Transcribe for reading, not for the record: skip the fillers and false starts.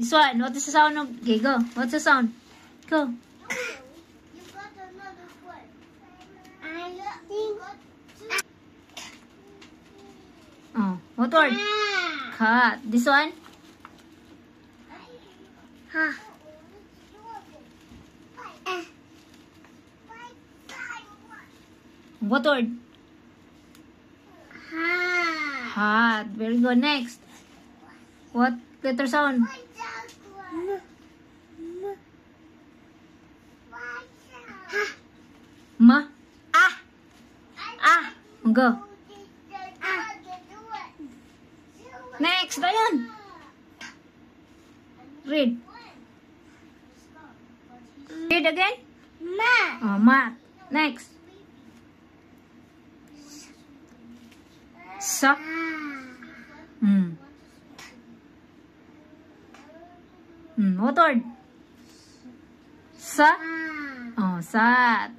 This one. What is the sound of... Okay, go. What's the sound? Go. You got another one. I think... Oh, what word? Cat. This one? Ha. What word? Ha. Hat. Very good. Next. What letter sound? Ma. Ah. Ah. Go. Next. Dayan. Read. Read again. Ma. Oh, mat. Next. Sa. What word? Sa. Oh, sat.